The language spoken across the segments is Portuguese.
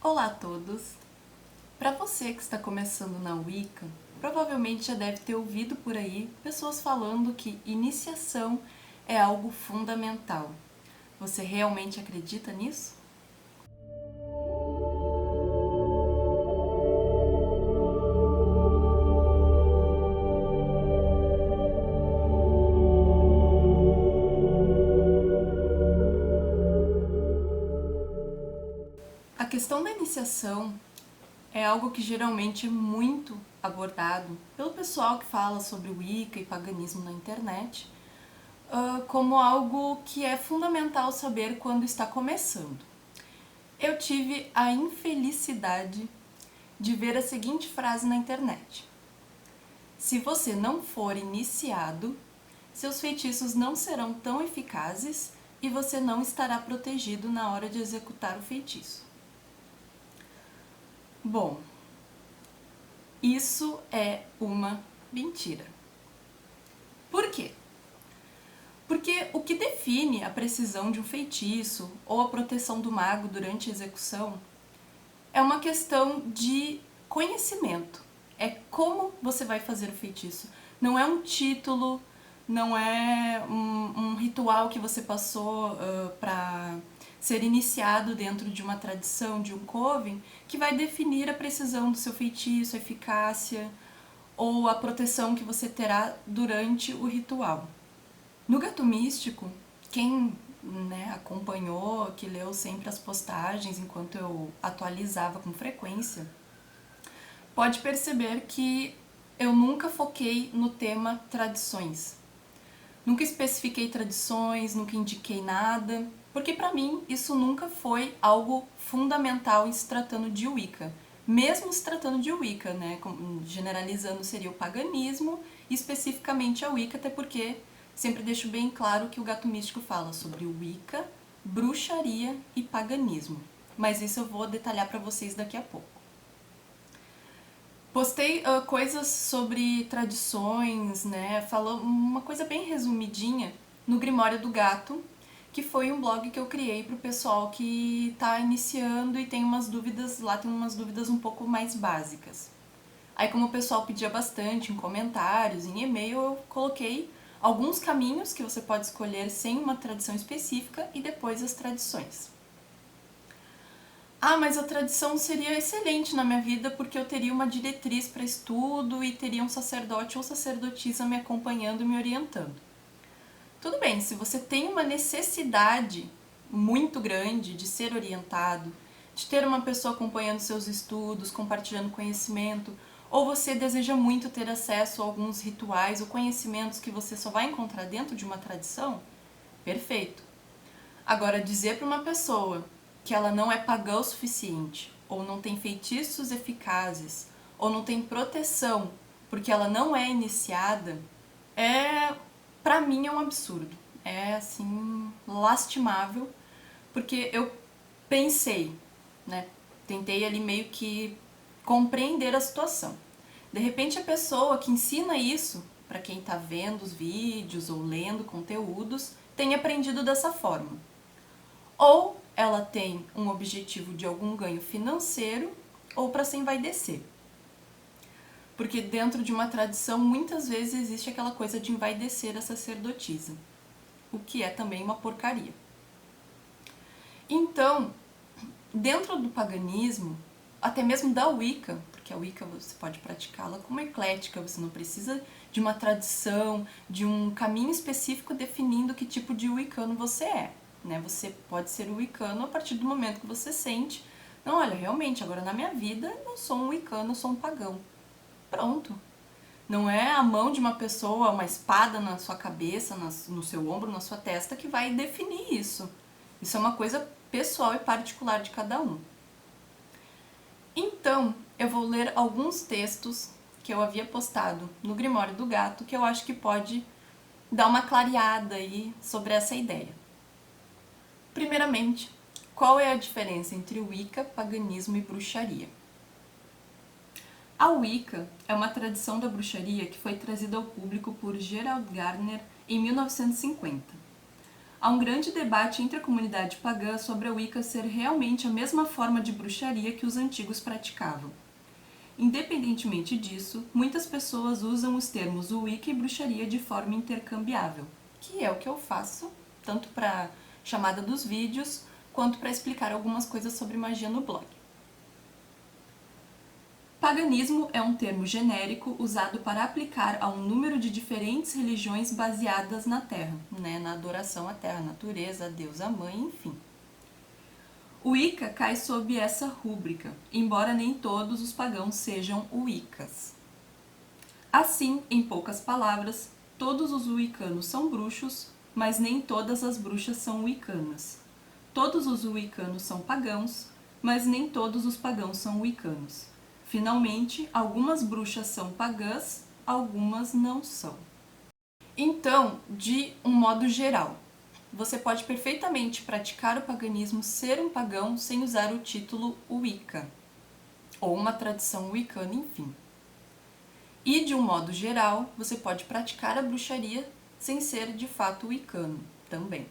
Olá a todos! Para você que está começando na Wicca, provavelmente já deve ter ouvido por aí pessoas falando que iniciação é algo fundamental. Você realmente acredita nisso? A questão da iniciação é algo que geralmente é muito abordado pelo pessoal que fala sobre Wicca e paganismo na internet, como algo que é fundamental saber quando está começando. Eu tive a infelicidade de ver a seguinte frase na internet: se você não for iniciado, seus feitiços não serão tão eficazes e você não estará protegido na hora de executar o feitiço. Bom, isso é uma mentira. Por quê? Porque o que define a precisão de um feitiço ou a proteção do mago durante a execução é uma questão de conhecimento. É como você vai fazer o feitiço. Não é um título, não é um ritual que você passou para ser iniciado dentro de uma tradição, de um coven, que vai definir a precisão do seu feitiço, a eficácia ou a proteção que você terá durante o ritual. No Gato Místico, quem acompanhou, que leu sempre as postagens enquanto eu atualizava com frequência, pode perceber que eu nunca foquei no tema tradições. Nunca especifiquei tradições, nunca indiquei nada, porque para mim isso nunca foi algo fundamental em se tratando de Wicca. Mesmo se tratando de Wicca, né? Generalizando seria o paganismo, e especificamente a Wicca, até porque sempre deixo bem claro que o Gato Místico fala sobre Wicca, bruxaria e paganismo. Mas isso eu vou detalhar para vocês daqui a pouco. Postei coisas sobre tradições, né? Falou uma coisa bem resumidinha no Grimório do Gato, que foi um blog que eu criei para o pessoal que está iniciando e tem umas dúvidas, lá tem umas dúvidas um pouco mais básicas. Aí, como o pessoal pedia bastante em comentários, em e-mail, eu coloquei alguns caminhos que você pode escolher sem uma tradição específica e depois as tradições. Ah, mas a tradição seria excelente na minha vida porque eu teria uma diretriz para estudo e teria um sacerdote ou sacerdotisa me acompanhando e me orientando. Tudo bem, se você tem uma necessidade muito grande de ser orientado, de ter uma pessoa acompanhando seus estudos, compartilhando conhecimento, ou você deseja muito ter acesso a alguns rituais ou conhecimentos que você só vai encontrar dentro de uma tradição, perfeito. Agora, dizer para uma pessoa que ela não é pagã o suficiente, ou não tem feitiços eficazes, ou não tem proteção porque ela não é iniciada, pra mim é um absurdo. É assim, lastimável, porque eu pensei, né? Tentei ali meio que compreender a situação. De repente a pessoa que ensina isso, para quem está vendo os vídeos ou lendo conteúdos, tem aprendido dessa forma. Ou ela tem um objetivo de algum ganho financeiro, ou para se envaidecer. Porque dentro de uma tradição, muitas vezes existe aquela coisa de envaidecer a sacerdotisa, o que é também uma porcaria. Então, dentro do paganismo, até mesmo da Wicca, porque a Wicca você pode praticá-la como eclética, você não precisa de uma tradição, de um caminho específico definindo que tipo de wiccano você é. Né? Você pode ser um wiccano a partir do momento que você sente, não, olha, realmente, agora na minha vida eu não sou um wiccano, eu sou um pagão. Pronto. Não é a mão de uma pessoa, uma espada na sua cabeça, no seu ombro, na sua testa, que vai definir isso. Isso é uma coisa pessoal e particular de cada um. Então, eu vou ler alguns textos que eu havia postado no Grimório do Gato, que eu acho que pode dar uma clareada aí sobre essa ideia. Primeiramente, qual é a diferença entre Wicca, paganismo e bruxaria? A Wicca é uma tradição da bruxaria que foi trazida ao público por Gerald Gardner em 1950. Há um grande debate entre a comunidade pagã sobre a Wicca ser realmente a mesma forma de bruxaria que os antigos praticavam. Independentemente disso, muitas pessoas usam os termos Wicca e bruxaria de forma intercambiável, que é o que eu faço, tanto para chamada dos vídeos, quanto para explicar algumas coisas sobre magia no blog. Paganismo é um termo genérico usado para aplicar a um número de diferentes religiões baseadas na Terra, na adoração à Terra, à natureza, a Deus, a Mãe, enfim. O Wicca cai sob essa rúbrica, embora nem todos os pagãos sejam Wiccas. Assim, em poucas palavras, todos os wiccanos são bruxos, mas nem todas as bruxas são wiccanas. Todos os wiccanos são pagãos, mas nem todos os pagãos são wiccanos. Finalmente, algumas bruxas são pagãs, algumas não são. Então, de um modo geral, você pode perfeitamente praticar o paganismo, ser um pagão, sem usar o título Wicca, ou uma tradição wiccana, enfim. E, de um modo geral, você pode praticar a bruxaria sem ser, de fato, wiccano também.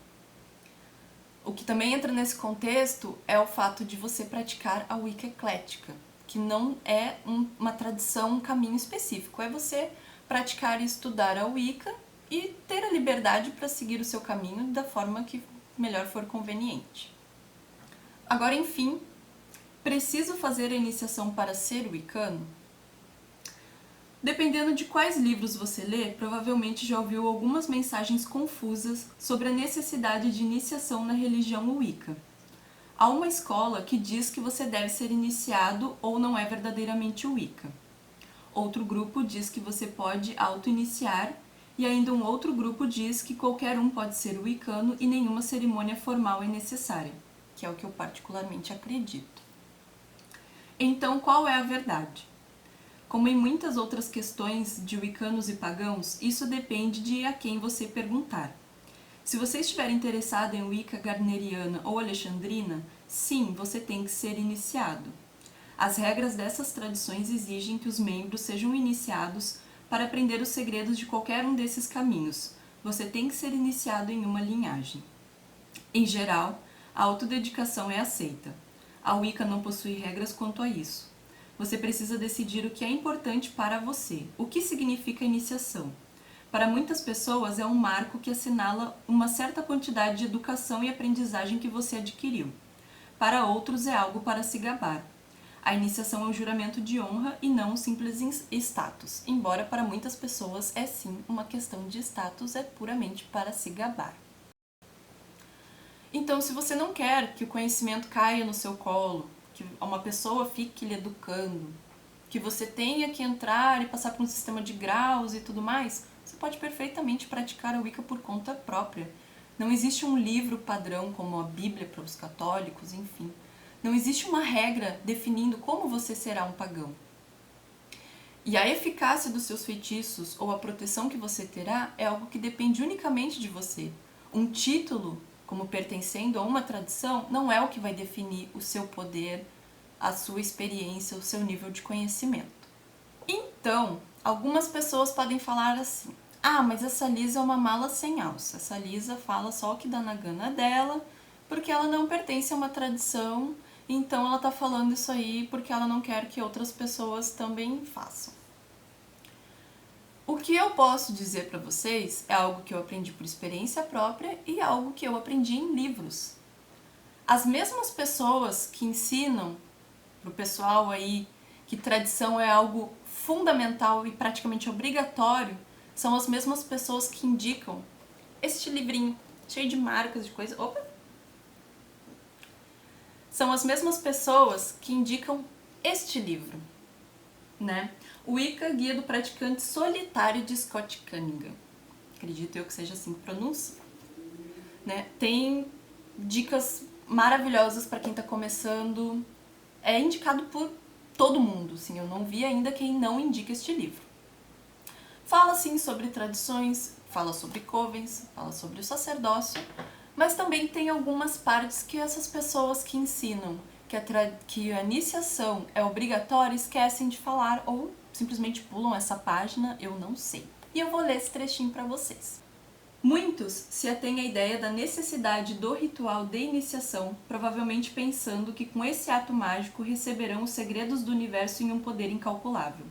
O que também entra nesse contexto é o fato de você praticar a Wicca eclética, que não é uma tradição, um caminho específico. É você praticar e estudar a Wicca e ter a liberdade para seguir o seu caminho da forma que melhor for conveniente. Agora, enfim, preciso fazer a iniciação para ser wiccano? Dependendo de quais livros você lê, provavelmente já ouviu algumas mensagens confusas sobre a necessidade de iniciação na religião Wicca. Há uma escola que diz que você deve ser iniciado ou não é verdadeiramente Wicca. Outro grupo diz que você pode auto-iniciar e ainda um outro grupo diz que qualquer um pode ser wiccano e nenhuma cerimônia formal é necessária, que é o que eu particularmente acredito. Então, qual é a verdade? Como em muitas outras questões de wiccanos e pagãos, isso depende de a quem você perguntar. Se você estiver interessado em Wicca garneriana ou alexandrina, sim, você tem que ser iniciado. As regras dessas tradições exigem que os membros sejam iniciados para aprender os segredos de qualquer um desses caminhos. Você tem que ser iniciado em uma linhagem. Em geral, a autodedicação é aceita. A Wicca não possui regras quanto a isso. Você precisa decidir o que é importante para você. O que significa iniciação? Para muitas pessoas é um marco que assinala uma certa quantidade de educação e aprendizagem que você adquiriu. Para outros é algo para se gabar. A iniciação é um juramento de honra e não um simples status, embora para muitas pessoas é sim uma questão de status, é puramente para se gabar. Então, se você não quer que o conhecimento caia no seu colo, que uma pessoa fique lhe educando, que você tenha que entrar e passar por um sistema de graus e tudo mais, você pode perfeitamente praticar a Wicca por conta própria. Não existe um livro padrão como a Bíblia para os católicos, enfim. Não existe uma regra definindo como você será um pagão. E a eficácia dos seus feitiços ou a proteção que você terá é algo que depende unicamente de você. Um título, como pertencendo a uma tradição, não é o que vai definir o seu poder, a sua experiência, o seu nível de conhecimento. Então, algumas pessoas podem falar assim: ah, mas essa Lisa é uma mala sem alça. Essa Lisa fala só o que dá na gana dela, porque ela não pertence a uma tradição, então ela tá falando isso aí porque ela não quer que outras pessoas também façam. O que eu posso dizer para vocês é algo que eu aprendi por experiência própria e algo que eu aprendi em livros. As mesmas pessoas que ensinam pro pessoal aí que tradição é algo fundamental e praticamente obrigatório, são as mesmas pessoas que indicam este livrinho cheio de marcas de coisa. Opa! São as mesmas pessoas que indicam este livro, né? O Wicca, Guia do Praticante Solitário de Scott Cunningham. Acredito eu que seja assim que pronuncia. Né? Tem dicas maravilhosas para quem está começando. É indicado por todo mundo, assim, eu não vi ainda quem não indica este livro. Fala, sim, sobre tradições, fala sobre covens, fala sobre o sacerdócio, mas também tem algumas partes que essas pessoas que ensinam que a iniciação é obrigatória esquecem de falar ou simplesmente pulam essa página, eu não sei. E eu vou ler esse trechinho para vocês. Muitos se atêm à ideia da necessidade do ritual de iniciação, provavelmente pensando que com esse ato mágico receberão os segredos do universo em um poder incalculável.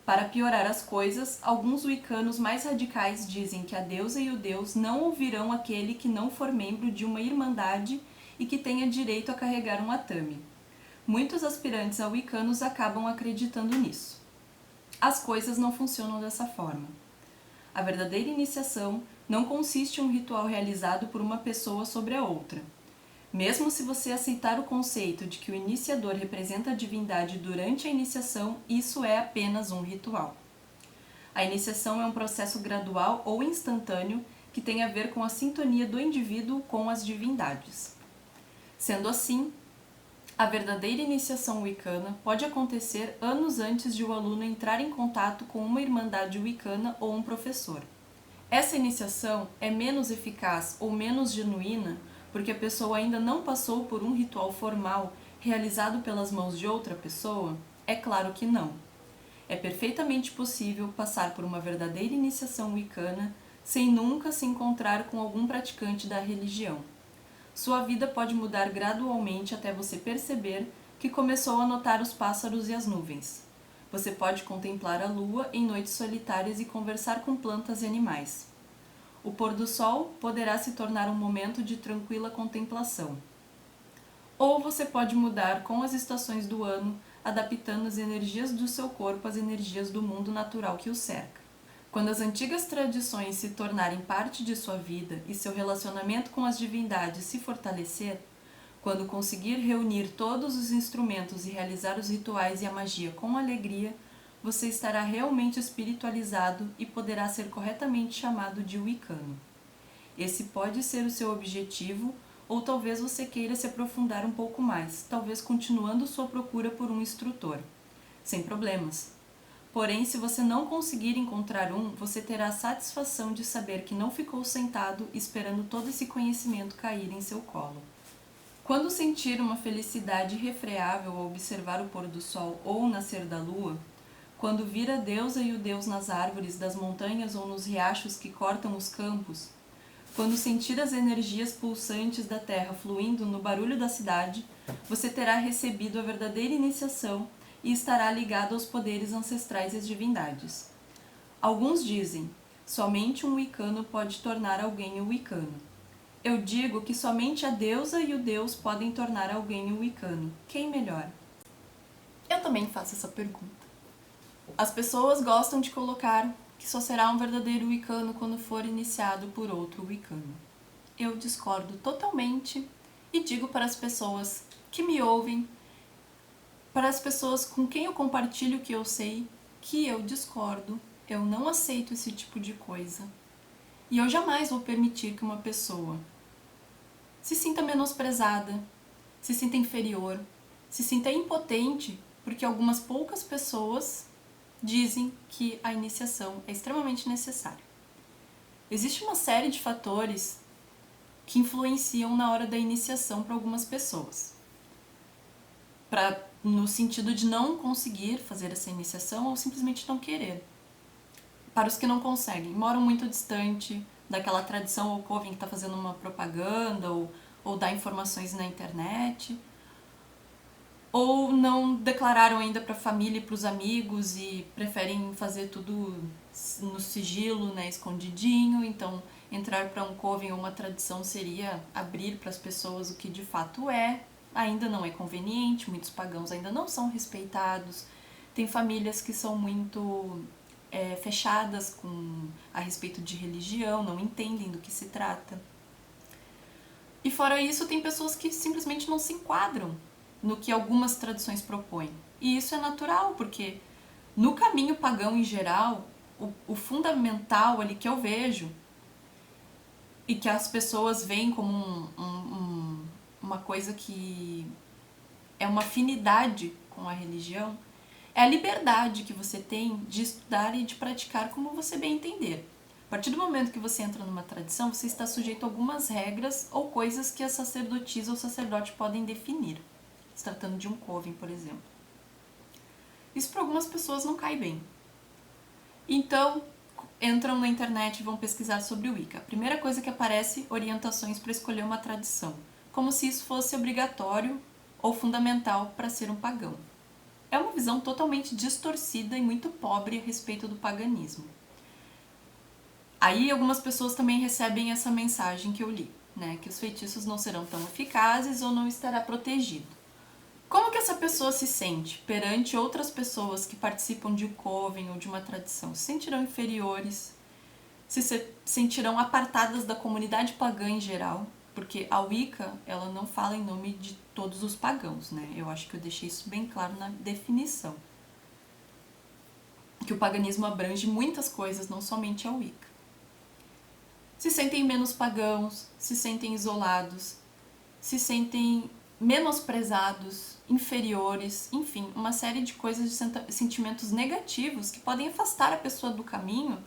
Para piorar as coisas, alguns wiccanos mais radicais dizem que a deusa e o deus não ouvirão aquele que não for membro de uma irmandade e que tenha direito a carregar um atame. Muitos aspirantes a wiccanos acabam acreditando nisso. As coisas não funcionam dessa forma. A verdadeira iniciação não consiste em um ritual realizado por uma pessoa sobre a outra. Mesmo se você aceitar o conceito de que o iniciador representa a divindade durante a iniciação, isso é apenas um ritual. A iniciação é um processo gradual ou instantâneo que tem a ver com a sintonia do indivíduo com as divindades. Sendo assim, a verdadeira iniciação wiccana pode acontecer anos antes de o aluno entrar em contato com uma irmandade wiccana ou um professor. Essa iniciação é menos eficaz ou menos genuína porque a pessoa ainda não passou por um ritual formal realizado pelas mãos de outra pessoa? É claro que não. É perfeitamente possível passar por uma verdadeira iniciação wiccana sem nunca se encontrar com algum praticante da religião. Sua vida pode mudar gradualmente até você perceber que começou a notar os pássaros e as nuvens. Você pode contemplar a lua em noites solitárias e conversar com plantas e animais. O pôr do sol poderá se tornar um momento de tranquila contemplação. Ou você pode mudar com as estações do ano, adaptando as energias do seu corpo às energias do mundo natural que o cerca. Quando as antigas tradições se tornarem parte de sua vida e seu relacionamento com as divindades se fortalecer, quando conseguir reunir todos os instrumentos e realizar os rituais e a magia com alegria, você estará realmente espiritualizado e poderá ser corretamente chamado de wiccano. Esse pode ser o seu objetivo, ou talvez você queira se aprofundar um pouco mais, talvez continuando sua procura por um instrutor. Sem problemas. Porém, se você não conseguir encontrar um, você terá a satisfação de saber que não ficou sentado esperando todo esse conhecimento cair em seu colo. Quando sentir uma felicidade irrefreável ao observar o pôr do sol ou o nascer da lua, quando vir a deusa e o deus nas árvores das montanhas ou nos riachos que cortam os campos, quando sentir as energias pulsantes da terra fluindo no barulho da cidade, você terá recebido a verdadeira iniciação e estará ligado aos poderes ancestrais e às divindades. Alguns dizem, somente um wiccano pode tornar alguém um wiccano. Eu digo que somente a deusa e o deus podem tornar alguém um wiccano. Quem melhor? Eu também faço essa pergunta. As pessoas gostam de colocar que só será um verdadeiro wiccano quando for iniciado por outro wiccano. Eu discordo totalmente e digo para as pessoas que me ouvem, para as pessoas com quem eu compartilho o que eu sei, que eu discordo, eu não aceito esse tipo de coisa. E eu jamais vou permitir que uma pessoa se sinta menosprezada, se sinta inferior, se sinta impotente, porque algumas poucas pessoas dizem que a iniciação é extremamente necessária. Existe uma série de fatores que influenciam na hora da iniciação para algumas pessoas. No sentido de não conseguir fazer essa iniciação ou simplesmente não querer. Para os que não conseguem, moram muito distante daquela tradição ou coven que está fazendo uma propaganda ou dá informações na internet, ou não declararam ainda para a família e para os amigos e preferem fazer tudo no sigilo, né, escondidinho. Então, entrar para um coven ou uma tradição seria abrir para as pessoas o que de fato é. Ainda não é conveniente, muitos pagãos ainda não são respeitados. Tem famílias que são muito fechadas a respeito de religião, não entendem do que se trata. E fora isso, tem pessoas que simplesmente não se enquadram no que algumas tradições propõem. E isso é natural, porque no caminho pagão em geral, o fundamental ali que eu vejo e que as pessoas veem como uma coisa que é uma afinidade com a religião, é a liberdade que você tem de estudar e de praticar como você bem entender. A partir do momento que você entra numa tradição, você está sujeito a algumas regras ou coisas que a sacerdotisa ou sacerdote podem definir. Se tratando de um coven, por exemplo. Isso para algumas pessoas não cai bem. Então, entram na internet e vão pesquisar sobre o Wicca. A primeira coisa que aparece, orientações para escolher uma tradição, como se isso fosse obrigatório ou fundamental para ser um pagão. É uma visão totalmente distorcida e muito pobre a respeito do paganismo. Aí algumas pessoas também recebem essa mensagem que eu li, né, que os feitiços não serão tão eficazes ou não estará protegido. Como que essa pessoa se sente perante outras pessoas que participam de um coven ou de uma tradição? Se sentirão inferiores, se sentirão apartadas da comunidade pagã em geral, porque a Wicca, ela não fala em nome de todos os pagãos, né? Eu acho que eu deixei isso bem claro na definição. Que o paganismo abrange muitas coisas, não somente a Wicca. Se sentem menos pagãos, se sentem isolados, se sentem menosprezados, inferiores, enfim, uma série de coisas, de sentimentos negativos que podem afastar a pessoa do caminho,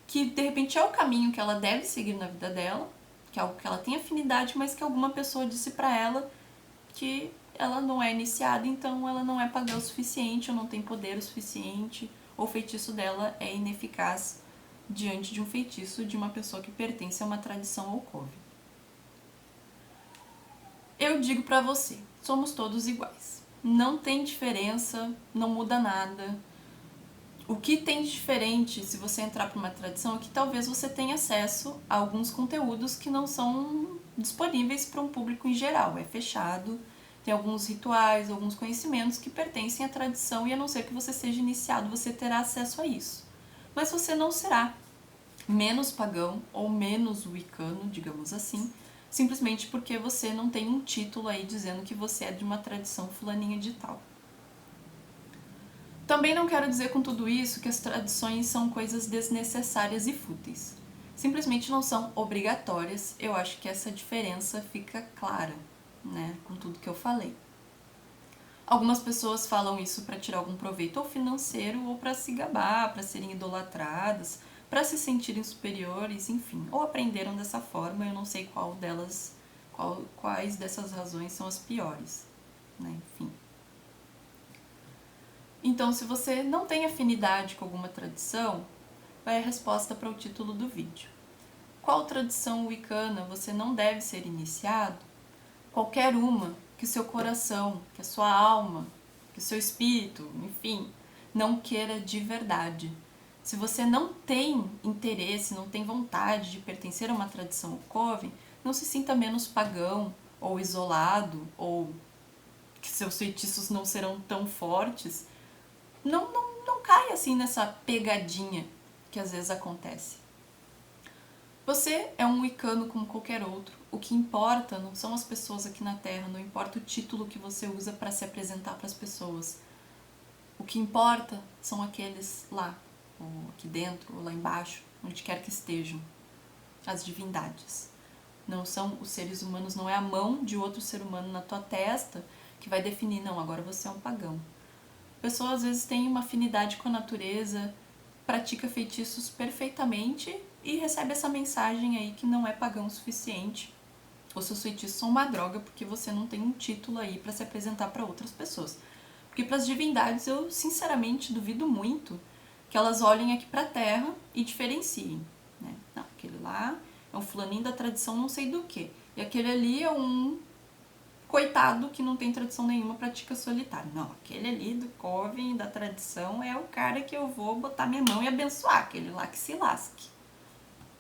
que de repente é o caminho que ela deve seguir na vida dela, que é algo que ela tem afinidade, mas que alguma pessoa disse pra ela que ela não é iniciada, então ela não é pagã o suficiente, ou não tem poder o suficiente, ou o feitiço dela é ineficaz diante de um feitiço de uma pessoa que pertence a uma tradição ou coven. Eu digo pra você, somos todos iguais. Não tem diferença, não muda nada. O que tem de diferente se você entrar para uma tradição é que talvez você tenha acesso a alguns conteúdos que não são disponíveis para um público em geral. É fechado, tem alguns rituais, alguns conhecimentos que pertencem à tradição e a não ser que você seja iniciado, você terá acesso a isso. Mas você não será menos pagão ou menos wiccano, digamos assim, simplesmente porque você não tem um título aí dizendo que você é de uma tradição fulaninha de tal. Também não quero dizer com tudo isso que as tradições são coisas desnecessárias e fúteis. Simplesmente não são obrigatórias. Eu acho que essa diferença fica clara, né, com tudo que eu falei. Algumas pessoas falam isso para tirar algum proveito ou financeiro ou para se gabar, para serem idolatradas, para se sentirem superiores, enfim, ou aprenderam dessa forma. Eu não sei quais dessas razões são as piores, né, enfim. Então, se você não tem afinidade com alguma tradição, vai a resposta para o título do vídeo. Qual tradição wiccana você não deve ser iniciado? Qualquer uma que o seu coração, que a sua alma, que o seu espírito, enfim, não queira de verdade. Se você não tem interesse, não tem vontade de pertencer a uma tradição ou coven, não se sinta menos pagão ou isolado, ou que seus feitiços não serão tão fortes. Não caia assim nessa pegadinha que às vezes acontece. Você é um wiccano como qualquer outro. O que importa não são as pessoas aqui na Terra, não importa o título que você usa para se apresentar para as pessoas. O que importa são aqueles lá, ou aqui dentro, ou lá embaixo, onde quer que estejam, as divindades. Não são os seres humanos, não é a mão de outro ser humano na tua testa que vai definir, não, agora você é um pagão. A pessoa às vezes tem uma afinidade com a natureza, pratica feitiços perfeitamente e recebe essa mensagem aí que não é pagão o suficiente. Ou seus feitiços são uma droga porque você não tem um título aí para se apresentar para outras pessoas. Porque para as divindades eu sinceramente duvido muito que elas olhem aqui para a Terra e diferenciem, né? Não, aquele lá é um fulaninho da tradição não sei do que. E aquele ali é um coitado que não tem tradição nenhuma, pratica solitário. Não, aquele ali do coven, da tradição, é o cara que eu vou botar minha mão e abençoar, aquele lá que se lasque.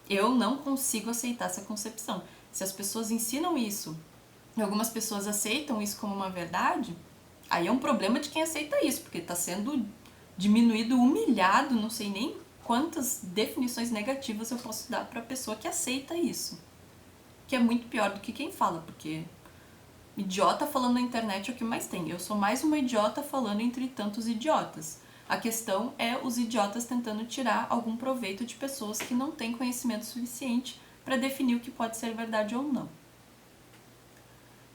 Eu não consigo aceitar essa concepção. Se as pessoas ensinam isso e algumas pessoas aceitam isso como uma verdade, aí é um problema de quem aceita isso, porque está sendo diminuído, humilhado, não sei nem quantas definições negativas eu posso dar para a pessoa que aceita isso. Que é muito pior do que quem fala, porque idiota falando na internet é o que mais tem. Eu sou mais uma idiota falando entre tantos idiotas. A questão é os idiotas tentando tirar algum proveito de pessoas que não têm conhecimento suficiente para definir o que pode ser verdade ou não.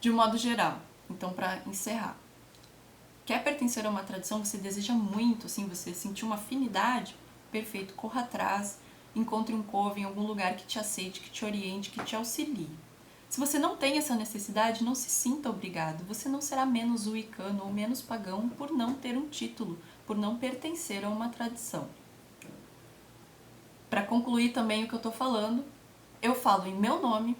De um modo geral, então para encerrar. Quer pertencer a uma tradição, você deseja muito, assim, você sentiu uma afinidade, perfeito, corra atrás, encontre um coven em algum lugar que te aceite, que te oriente, que te auxilie. Se você não tem essa necessidade, não se sinta obrigado. Você não será menos wiccano ou menos pagão por não ter um título, por não pertencer a uma tradição. concluir também o que eu tô falando, eu falo em meu nome,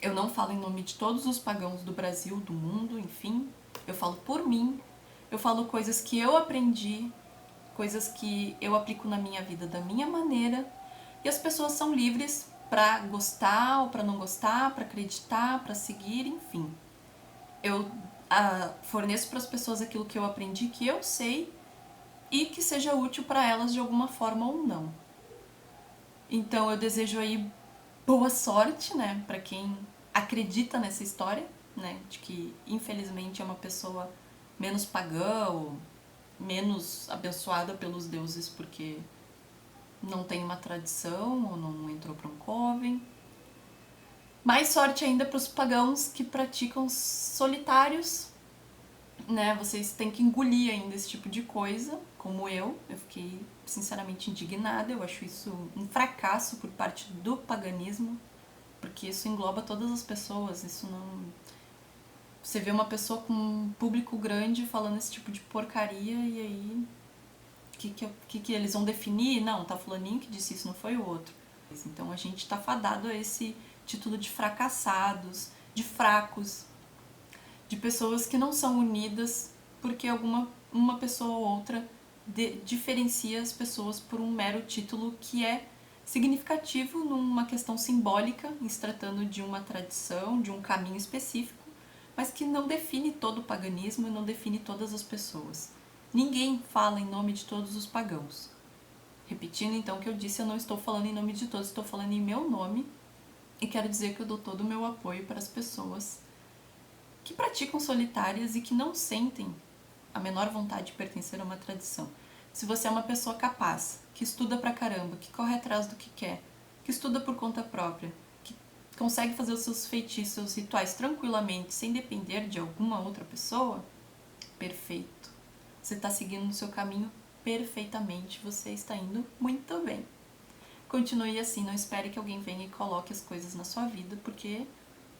eu não falo em nome de todos os pagãos do Brasil, do mundo, enfim. Eu falo por mim, eu falo coisas que eu aprendi, coisas que eu aplico na minha vida da minha maneira, e as pessoas são livres pra gostar ou pra não gostar, pra acreditar, pra seguir, enfim. Eu forneço para as pessoas aquilo que eu aprendi, que eu sei, e que seja útil para elas de alguma forma ou não. Então eu desejo aí boa sorte, né, para quem acredita nessa história, né, de que infelizmente é uma pessoa menos pagã ou menos abençoada pelos deuses porque não tem uma tradição ou não entrou para um coven. Mais sorte ainda para os pagãos que praticam solitários, né? Vocês têm que engolir ainda esse tipo de coisa, como eu. Eu fiquei sinceramente indignada, eu acho isso um fracasso por parte do paganismo, porque isso engloba todas as pessoas, isso não... Você vê uma pessoa com um público grande falando esse tipo de porcaria e aí... O que eles vão definir? Não, tá fulaninho que disse isso, não foi o outro. Então a gente tá fadado a esse título de fracassados, de fracos, de pessoas que não são unidas porque uma pessoa ou outra diferencia as pessoas por um mero título que é significativo numa questão simbólica, em se tratando de uma tradição, de um caminho específico, mas que não define todo o paganismo e não define todas as pessoas. Ninguém fala em nome de todos os pagãos. Repetindo então o que eu disse, eu não estou falando em nome de todos, estou falando em meu nome e quero dizer que eu dou todo o meu apoio para as pessoas que praticam solitárias e que não sentem a menor vontade de pertencer a uma tradição. Se você é uma pessoa capaz, que estuda pra caramba, que corre atrás do que quer, que estuda por conta própria, que consegue fazer os seus feitiços, seus rituais tranquilamente, sem depender de alguma outra pessoa, perfeito. Você está seguindo o seu caminho perfeitamente, você está indo muito bem. Continue assim, não espere que alguém venha e coloque as coisas na sua vida, porque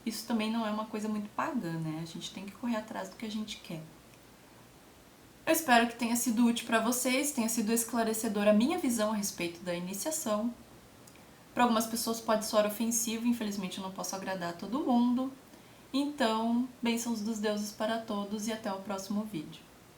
isso também não é uma coisa muito pagã, né? A gente tem que correr atrás do que a gente quer. Eu espero que tenha sido útil para vocês, tenha sido esclarecedora a minha visão a respeito da iniciação. Para algumas pessoas pode soar ofensivo, infelizmente eu não posso agradar a todo mundo. Então, bênçãos dos deuses para todos e até o próximo vídeo.